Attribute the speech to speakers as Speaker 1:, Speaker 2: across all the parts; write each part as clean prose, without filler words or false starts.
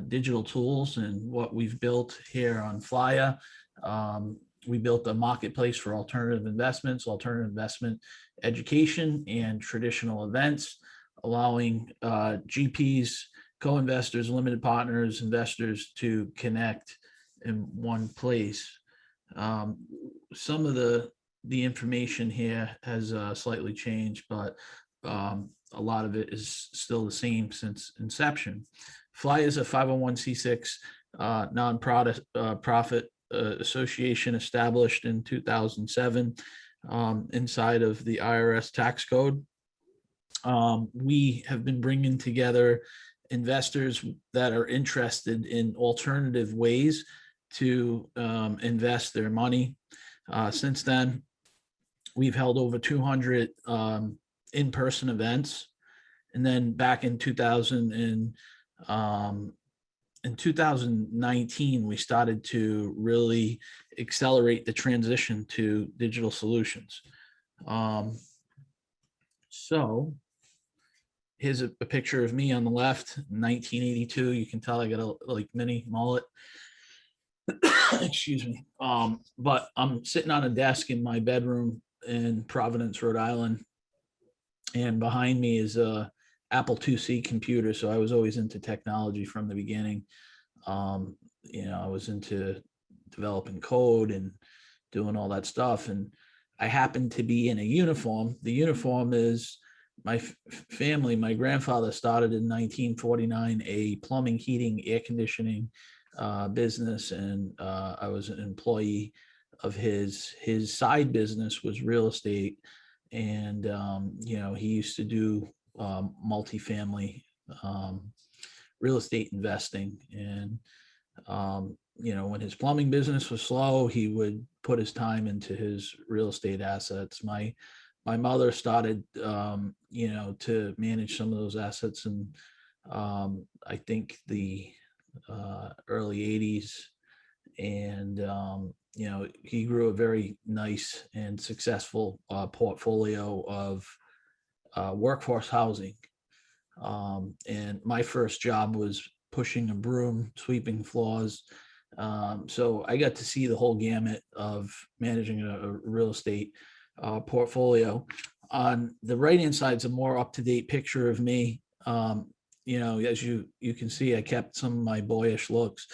Speaker 1: digital tools and what we've built here on FLAIA. We built a marketplace for alternative investment education, and traditional events, allowing GPs, co-investors, limited partners, investors to connect in one place. Some of the information here has slightly changed, but a lot of it is still the same since inception. FLAIA is a 501c6 non-profit association established in 2007 inside of the IRS tax code. We have been bringing together investors that are interested in alternative ways to invest their money. Since then, we've held over 200 in-person events. And then back in 2019, we started to really accelerate the transition to digital solutions. So here's a picture of me on the left, 1982. You can tell I got a like mini mullet. Excuse me. But I'm sitting on a desk in my bedroom in Providence, Rhode Island. And behind me is a Apple IIc computer. So I was always into technology from the beginning. I was into developing code and doing all that stuff. And I happened to be in a uniform. The uniform is my family. My grandfather started in 1949 a plumbing, heating, air conditioning business, and I was an employee of his. His side business was real estate, and he used to do multifamily real estate investing. And when his plumbing business was slow, he would put his time into his real estate assets. My mother started to manage some of those assets, and I think the early 80s, and he grew a very nice and successful portfolio of workforce housing. And my first job was pushing a broom, sweeping floors. So I got to see the whole gamut of managing a real estate portfolio. On the right-hand side is a more up-to-date picture of me. As you can see, I kept some of my boyish looks.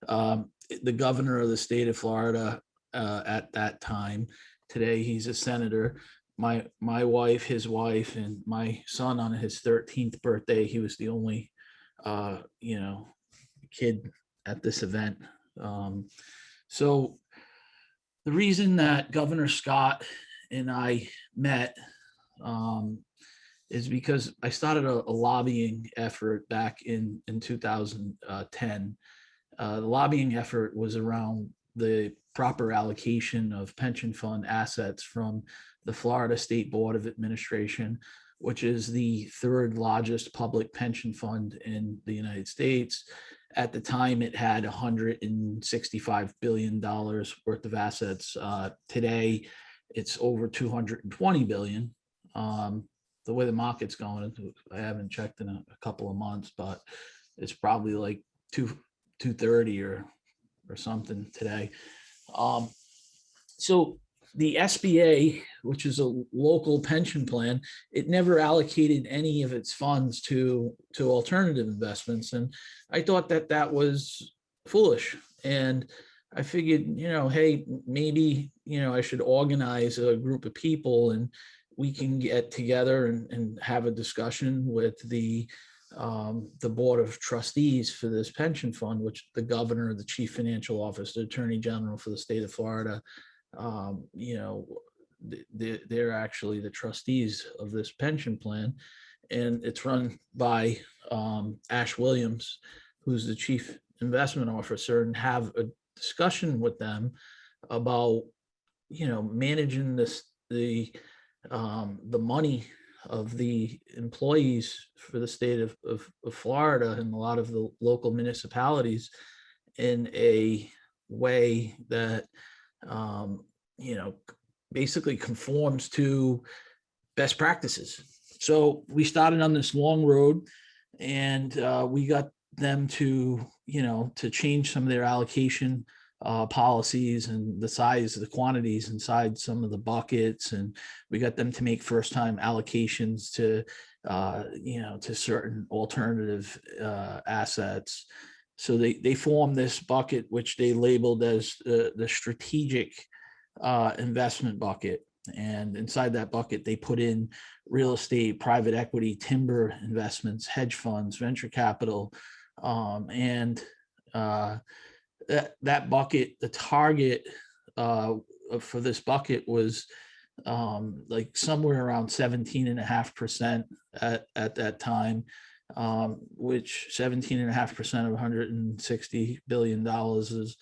Speaker 1: The governor of the state of Florida at that time, today he's a senator. My wife, his wife, and my son on his 13th birthday, he was the only, kid at this event. So the reason that Governor Scott and I met is because I started a lobbying effort back in 2010. The lobbying effort was around the proper allocation of pension fund assets from the Florida State Board of Administration, which is the third largest public pension fund in the United States. At the time, it had $165 billion worth of assets. Today, it's over $220 billion. The way the market's going, I haven't checked in a couple of months, but it's probably like 230 or something today. So the SBA, which is a local pension plan, it never allocated any of its funds to alternative investments. And I thought that was foolish. And I figured, hey, maybe, I should organize a group of people and we can get together and have a discussion with the board of trustees for this pension fund, which the governor, the chief financial officer, the attorney general for the state of Florida, they're actually the trustees of this pension plan. And it's run by Ash Williams, who's the chief investment officer, and have a discussion with them about, managing the money of the employees for the state of Florida and a lot of the local municipalities in a way that, basically conforms to best practices. So we started on this long road, and we got them to, to change some of their allocation policies and the size, the quantities inside some of the buckets. And we got them to make first time allocations to, to certain alternative assets. So they formed this bucket, which they labeled as the strategic investment bucket. And inside that bucket, they put in real estate, private equity, timber investments, hedge funds, venture capital, and that bucket, the target for this bucket was like somewhere around 17.5% at that time, which 17.5% of $160 billion is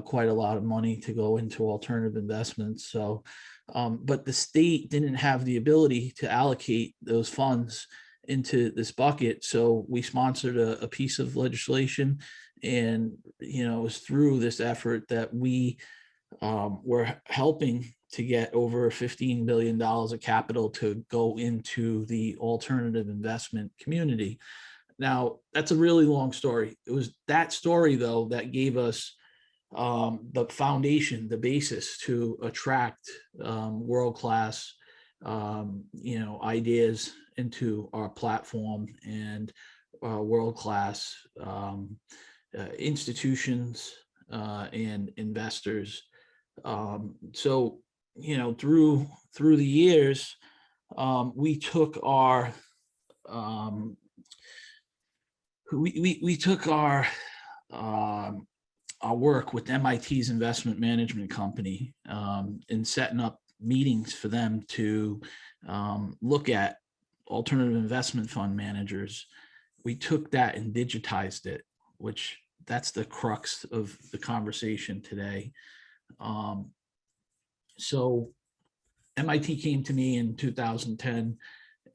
Speaker 1: quite a lot of money to go into alternative investments. So, but the state didn't have the ability to allocate those funds into this bucket. So we sponsored a piece of legislation, and, it was through this effort that we were helping to get over $15 billion of capital to go into the alternative investment community. Now, that's a really long story. It was that story, though, that gave us the foundation, the basis to attract world-class, ideas into our platform, and world-class institutions and investors. So, through the years, we took our we took our work with MIT's investment management company in setting up meetings for them to look at alternative investment fund managers. We took that and digitized it, which that's the crux of the conversation today. So MIT came to me in 2010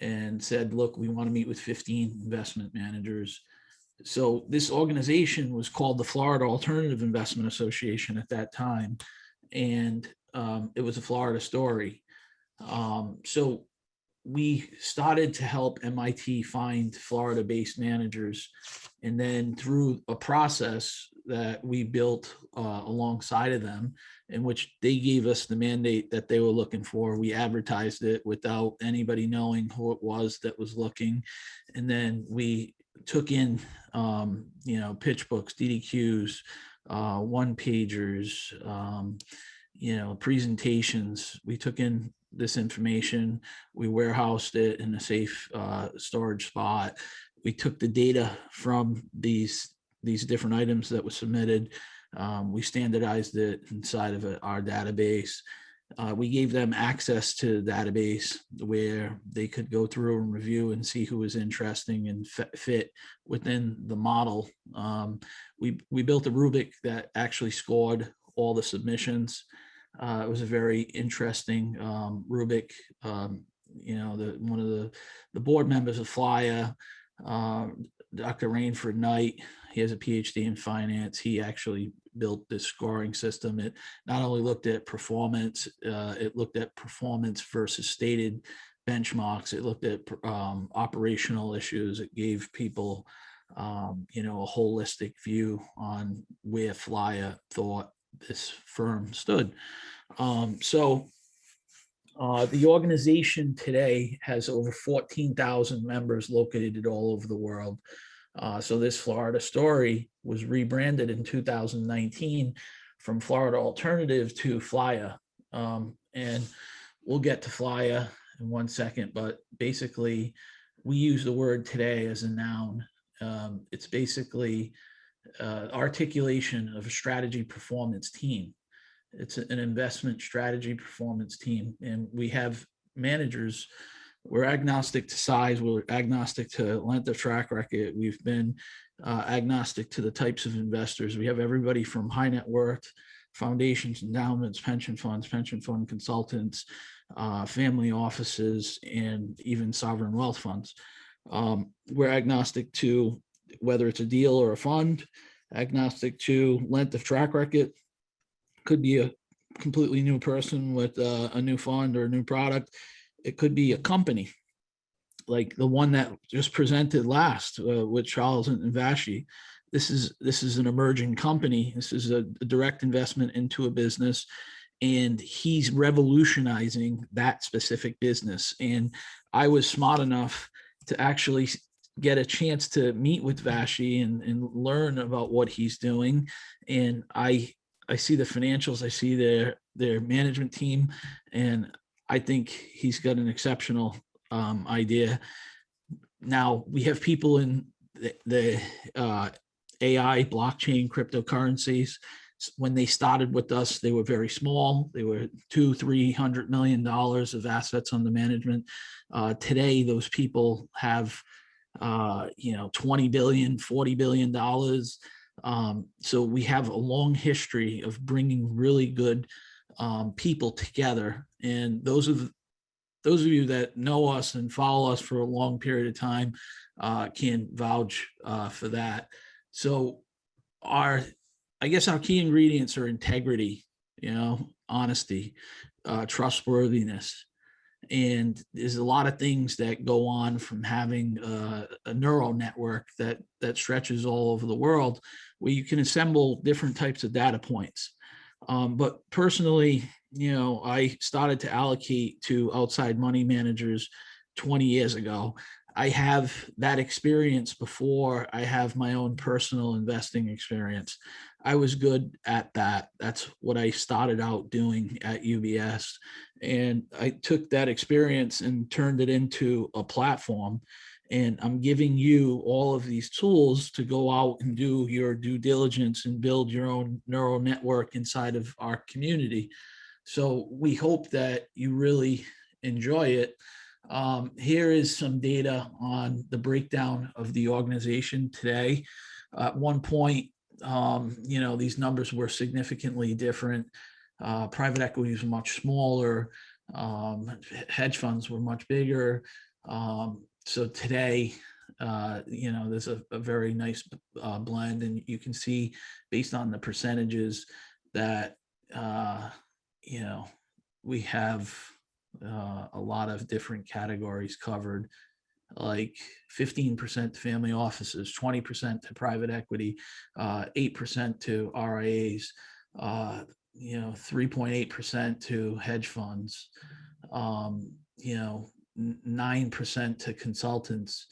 Speaker 1: and said, look, we want to meet with 15 investment managers. So this organization was called the Florida Alternative Investment Association at that time, and it was a Florida story. So we started to help MIT find Florida-based managers, and then through a process that we built alongside of them, in which they gave us the mandate that they were looking for. We advertised it without anybody knowing who it was that was looking, and then we took in, pitch books, DDQs, one pagers, presentations. We took in this information, we warehoused it in a safe storage spot. We took the data from these different items that were submitted. We standardized it inside of our database. We gave them access to the database where they could go through and review and see who was interesting and fit within the model. We built a rubric that actually scored all the submissions. It was a very interesting rubric. One of the board members of FLAIA, Dr. Rainford Knight, he has a PhD in finance. He actually built this scoring system. It not only looked at performance, it looked at performance versus stated benchmarks. It looked at operational issues. It gave people, a holistic view on where FLAIA thought this firm stood. The organization today has over 14,000 members located all over the world. So this Florida story was rebranded in 2019 from Florida Alternative to FLAIA. And we'll get to FLAIA in one second, but basically we use the word today as a noun. It's basically articulation of a strategy performance team. It's an investment strategy performance team. And we have managers. We're agnostic to size. We're agnostic to length of track record. We've been agnostic to the types of investors. We have everybody from high net worth, foundations, endowments, pension funds, pension fund consultants, family offices, and even sovereign wealth funds. We're agnostic to whether it's a deal or a fund, agnostic to length of track record. Could be a completely new person with a new fund or a new product. It could be a company. like the one that just presented last with Charles and Vashi. This is an emerging company. This is a direct investment into a business, and he's revolutionizing that specific business. And I was smart enough to actually get a chance to meet with Vashi and learn about what he's doing. And I see the financials, I see their management team, and I think he's got an exceptional idea. Now we have people in the AI, blockchain, cryptocurrencies. When they started with us, they were very small. They were $200-300 million of assets under management. Today, those people have 20 billion, $40 billion. So we have a long history of bringing really good people together. And those of you that know us and follow us for a long period of time can vouch for that. So I guess our key ingredients are integrity, honesty, trustworthiness. And there's a lot of things that go on from having a neural network that stretches all over the world, where you can assemble different types of data points. But personally, I started to allocate to outside money managers 20 years ago. I have that experience before I have my own personal investing experience. I was good at that. That's what I started out doing at UBS. And I took that experience and turned it into a platform. And I'm giving you all of these tools to go out and do your due diligence and build your own neural network inside of our community. So we hope that you really enjoy it. Here is some data on the breakdown of the organization today. At one point, these numbers were significantly different. Private equity was much smaller. Hedge funds were much bigger. So today, there's a very nice blend, and you can see based on the percentages that, we have a lot of different categories covered, like 15% to family offices, 20% to private equity, 8% to RIAs, 3.8% to hedge funds, 9% to consultants,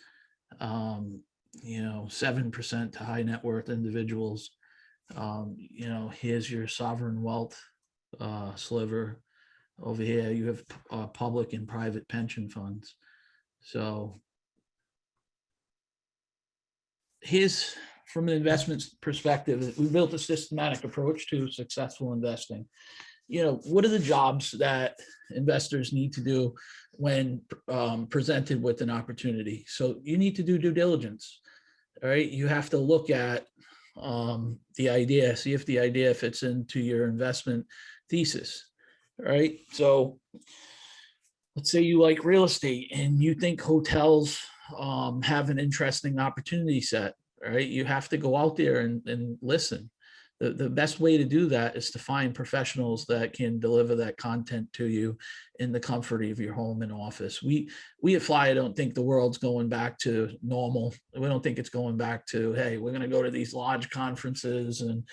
Speaker 1: 7% to high net worth individuals. Here's your sovereign wealth sliver. Over here, you have public and private pension funds. So here's, from an investment perspective, we built a systematic approach to successful investing. What are the jobs that investors need to do when presented with an opportunity? So you need to do due diligence. All right. You have to look at the idea, see if the idea fits into your investment thesis. All right. So let's say you like real estate and you think hotels have an interesting opportunity set. All right. You have to go out there and listen. The best way to do that is to find professionals that can deliver that content to you in the comfort of your home and office. We at FLAIA don't think the world's going back to normal. We don't think it's going back to, hey, we're going to go to these large conferences. And,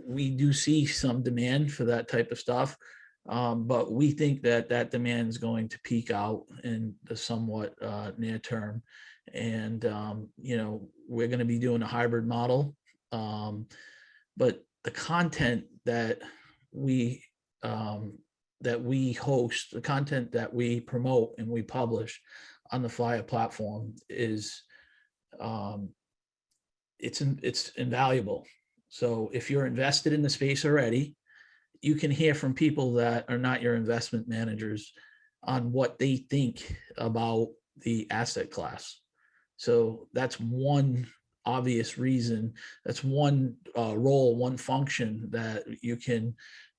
Speaker 1: we do see some demand for that type of stuff. But we think that demand is going to peak out in the somewhat near term. And, we're going to be doing a hybrid model. But the content that we host, the content that we promote and we publish on the FLAIA platform is it's invaluable. So if you're invested in the space already, you can hear from people that are not your investment managers on what they think about the asset class. So that's one obvious reason. That's one role, one function that you can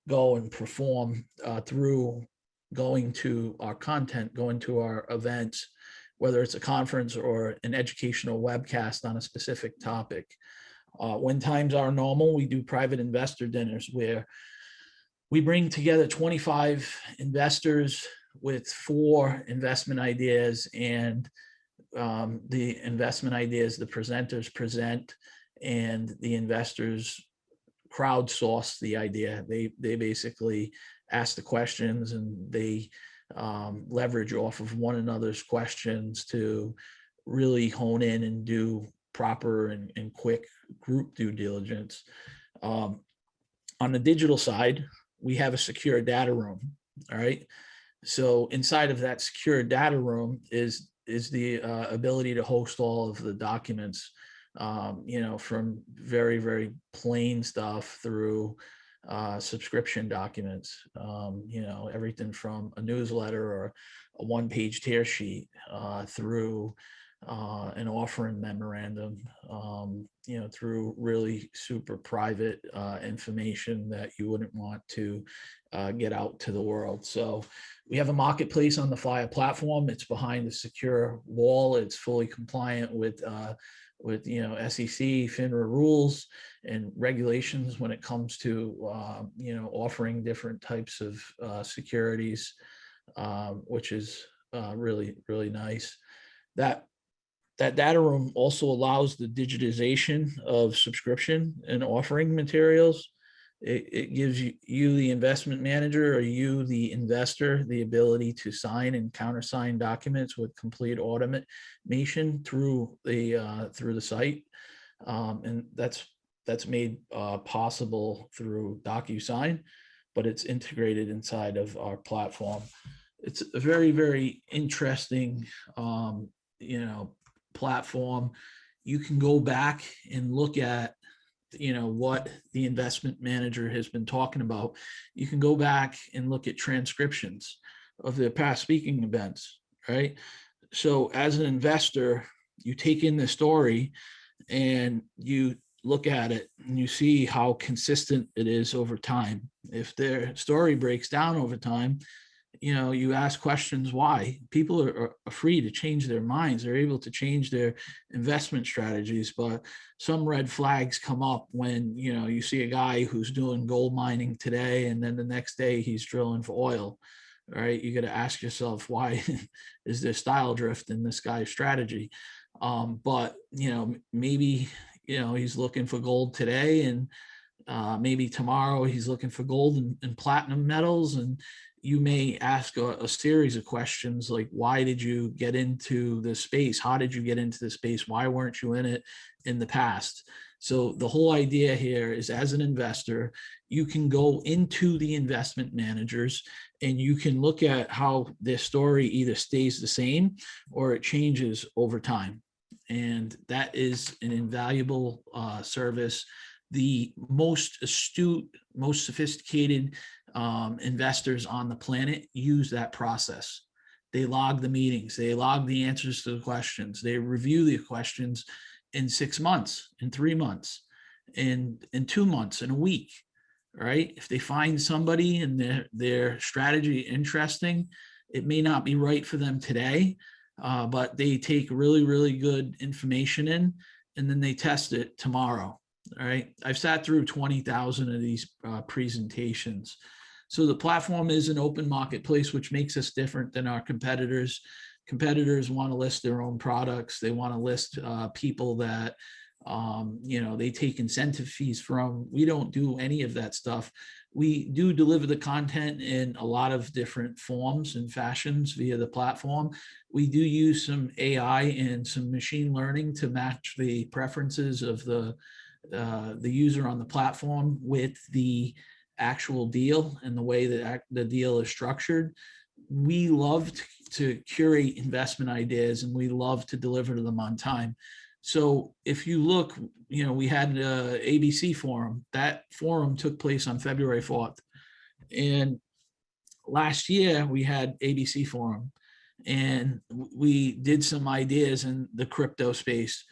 Speaker 1: go and perform through going to our content, going to our events, whether it's a conference or an educational webcast on a specific topic. When times are normal, we do private investor dinners where we bring together 25 investors with 4 investment ideas, and the investment ideas the presenters present, and the investors crowdsource the idea. They basically ask the questions, and they leverage off of one another's questions to really hone in and do proper and quick group due diligence. On the digital side, we have a secure data room. All right. So inside of that secure data room is the ability to host all of the documents, from very, very plain stuff through subscription documents, everything from a newsletter or a one-page tear sheet through an offering memorandum, through really super private information that you wouldn't want to get out to the world. So we have a marketplace on the FLAIA platform. It's behind a secure wall. It's fully compliant with SEC, FINRA rules and regulations when it comes to offering different types of securities, which is really, really nice. That data room also allows the digitization of subscription and offering materials. It gives you, the investment manager, or you, the investor, the ability to sign and countersign documents with complete automation through the site, and that's made possible through DocuSign, but it's integrated inside of our platform. It's a very, very interesting, platform. You can go back and look at what the investment manager has been talking about. You can go back and look at transcriptions of their past speaking events, right? So as an investor, you take in the story and you look at it and you see how consistent it is over time. If their story breaks down over time, you ask questions why. People are free to change their minds. They're able to change their investment strategies, but some red flags come up when you see a guy who's doing gold mining today, and then the next day he's drilling for oil. Right? You got to ask yourself, why is there style drift in this guy's strategy? But maybe he's looking for gold today, and maybe tomorrow he's looking for gold and platinum metals, and you may ask a series of questions like, why did you get into this space? How did you get into this space? Why weren't you in it in the past? So the whole idea here is, as an investor, you can go into the investment managers and you can look at how their story either stays the same or it changes over time. And that is an invaluable service. The most astute, most sophisticated investors on the planet use that process. They log the meetings, they log the answers to the questions, they review the questions in 6 months, in 3 months, in 2 months, in a week, right? If they find somebody and their strategy interesting, it may not be right for them today, but they take really, really good information in, and then they test it tomorrow. All right. I've sat through 20,000 of these presentations. So the platform is an open marketplace, which makes us different than our competitors. Competitors want to list their own products. They want to list people that, they take incentive fees from. We don't do any of that stuff. We do deliver the content in a lot of different forms and fashions via the platform. We do use some AI and some machine learning to match the preferences of the user on the platform with the actual deal and the way that the deal is structured. We love to curate investment ideas, and we love to deliver to them on time. So if you look, we had an ABC forum. That forum took place on February 4th. And last year we had ABC forum, and we did some ideas in the crypto space.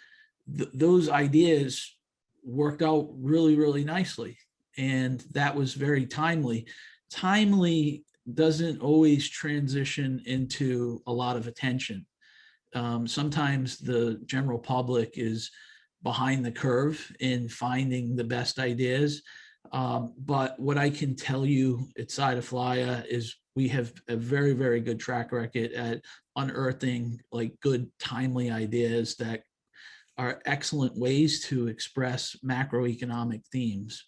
Speaker 1: Those ideas worked out really, really nicely. And that was very timely. Timely doesn't always transition into a lot of attention. Sometimes the general public is behind the curve in finding the best ideas. But what I can tell you inside of FLAIA is we have a very, very good track record at unearthing like good, timely ideas that are excellent ways to express macroeconomic themes,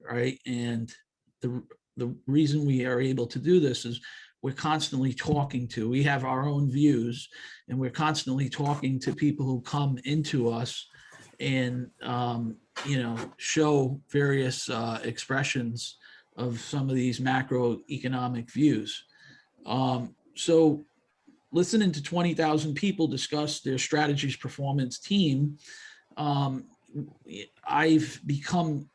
Speaker 1: right? And the the reason we are able to do this is we're constantly talking to, we have our own views, and we're constantly talking to people who come into us and show various expressions of some of these macroeconomic views. So listening to 20,000 people discuss their strategies performance team, I've become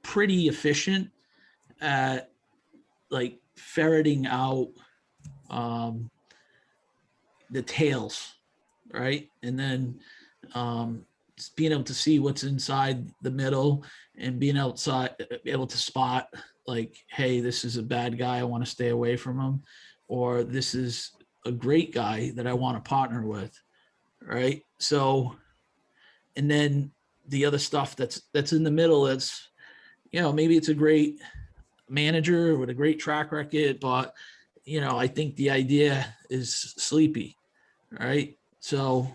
Speaker 1: pretty efficient at like ferreting out the tails, right? And then being able to see what's inside the middle and being able to spot like, hey, this is a bad guy, I want to stay away from him, or this is a great guy that I want to partner with, right? So, and then the other stuff that's in the middle, that's, maybe it's a great manager with a great track record, but I think the idea is sleepy, right? So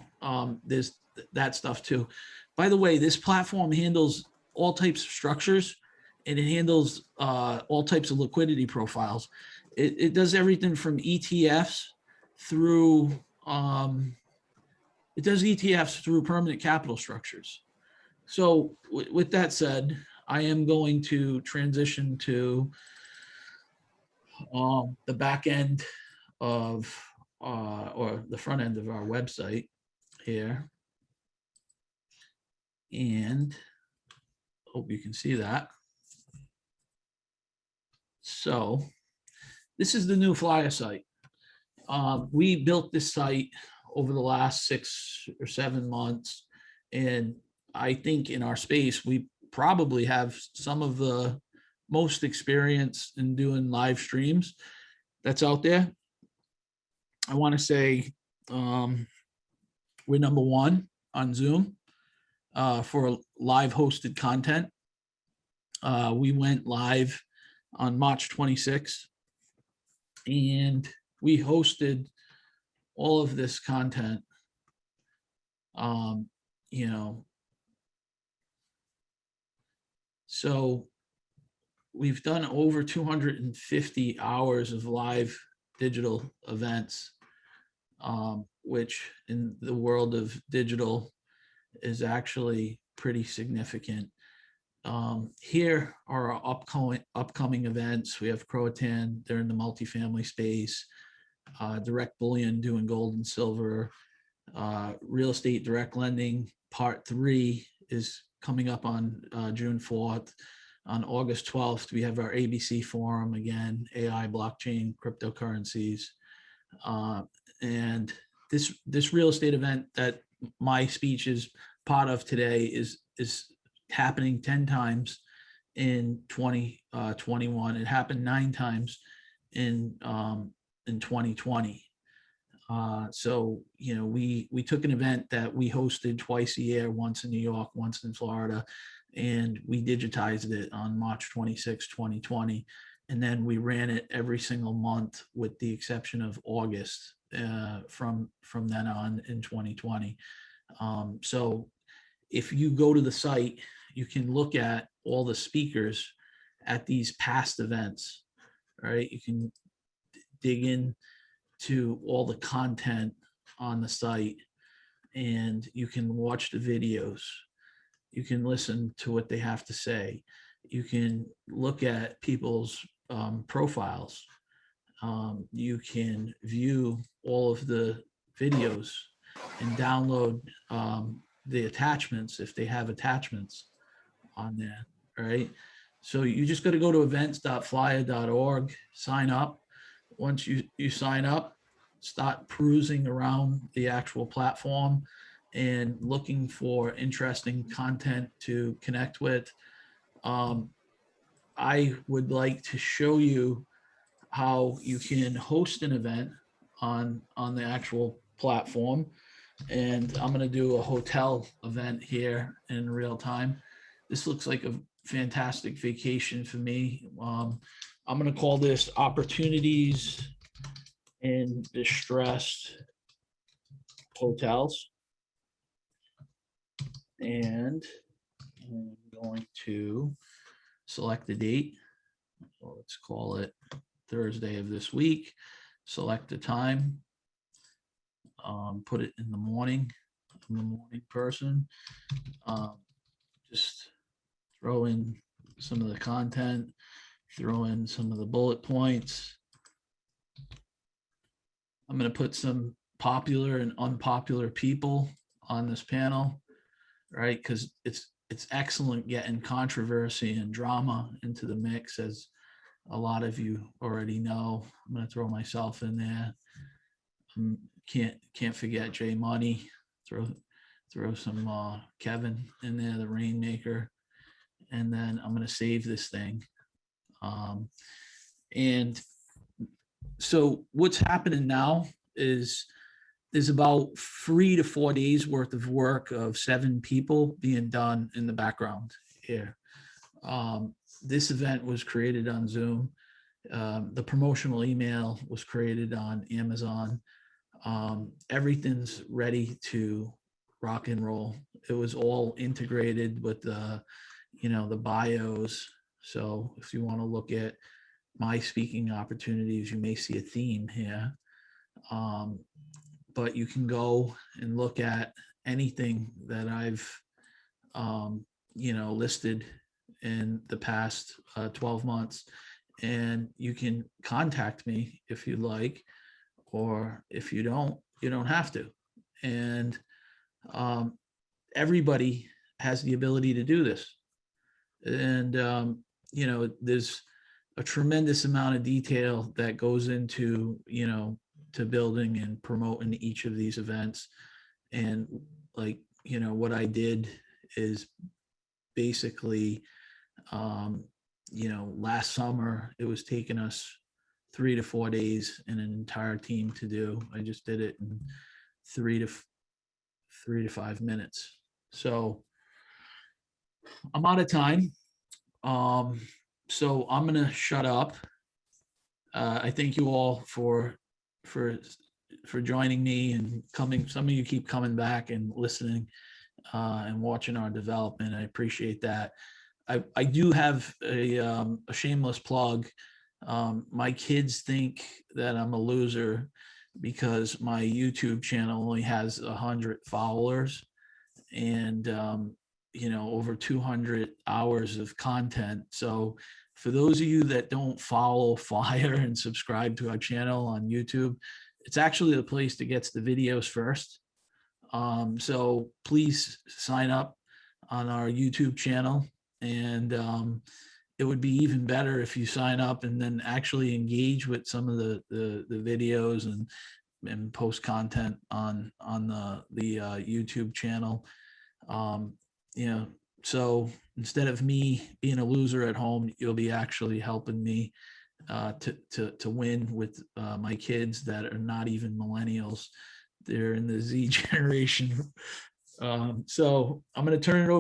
Speaker 1: there's that stuff too. By the way, this platform handles all types of structures, and it handles all types of liquidity profiles. It does everything from ETFs through permanent capital structures. So with that said, I am going to transition to the back end of or the front end of our website here, and hope you can see that. So this is the new FLAIA site. We built this site over the last 6 or 7 months, and I think in our space we probably have some of the most experience in doing live streams that's out there. I want to say we're number one on Zoom for live hosted content. We went live on March 26th, and we hosted all of this content. So we've done over 250 hours of live digital events, which in the world of digital is actually pretty significant. Here are our upcoming events. We have Croatan, they're in the multifamily space, direct bullion doing gold and silver, real estate direct lending part 3 is coming up on June 4th. On August 12th, we have our ABC forum again, AI, blockchain, cryptocurrencies. And this real estate event that my speech is part of today is happening 10 times in 2021. It happened 9 times in 2020. So, we took an event that we hosted twice a year, once in New York, once in Florida, and we digitized it on March 26, 2020. And then we ran it every single month with the exception of August from then on in 2020. So if you go to the site, you can look at all the speakers at these past events, right? You can dig in to all the content on the site, and you can watch the videos. You can listen to what they have to say. You can look at people's profiles. You can view all of the videos and download the attachments if they have attachments on there, right? So you just got to go to events.flaia.org, sign up. Once you sign up, start perusing around the actual platform and looking for interesting content to connect with. I would like to show you how you can host an event on the actual platform. And I'm going to do a hotel event here in real time. This looks like a fantastic vacation for me. I'm going to call this Opportunities in Distressed Hotels. And I'm going to select the date. So let's call it Thursday of this week. Select the time. Put it in the morning. I'm a morning person. Just throw in some of the content, throw in some of the bullet points. I'm going to put some popular and unpopular people on this panel, right? Because it's excellent getting controversy and drama into the mix, as a lot of you already know. I'm going to throw myself in there. Can't forget Jay Money. Throw some Kevin in there, the Rainmaker, and then I'm going to save this thing. And so what's happening now is there's about 3 to 4 days worth of work of 7 people being done in the background here. This event was created on Zoom. The promotional email was created on Amazon. Everything's ready to rock and roll. It was all integrated with the bios. So if you want to look at my speaking opportunities, you may see a theme here. But you can go and look at anything that I've, listed in the past 12 months, and you can contact me if you like, or if you don't have to. And everybody has the ability to do this. And, there's a tremendous amount of detail that goes into, to building and promoting each of these events. And what I did is basically, last summer, it was taking us 3 to 4 days and an entire team to do. I just did it in 3 to 5 minutes. So I'm out of time. So I'm going to shut up. I thank you all for joining me and coming. Some of you keep coming back and listening and watching our development. I appreciate that. I do have a shameless plug. My kids think that I'm a loser because my YouTube channel only has 100 followers and over 200 hours of content. So for those of you that don't follow FLAIA and subscribe to our channel on YouTube, it's actually the place that gets the videos first. So please sign up on our YouTube channel, and it would be even better if you sign up and then actually engage with some of the videos and post content on the YouTube channel. So instead of me being a loser at home, you'll be actually helping me to win with my kids that are not even millennials. They're in the Z generation. So I'm going to turn it over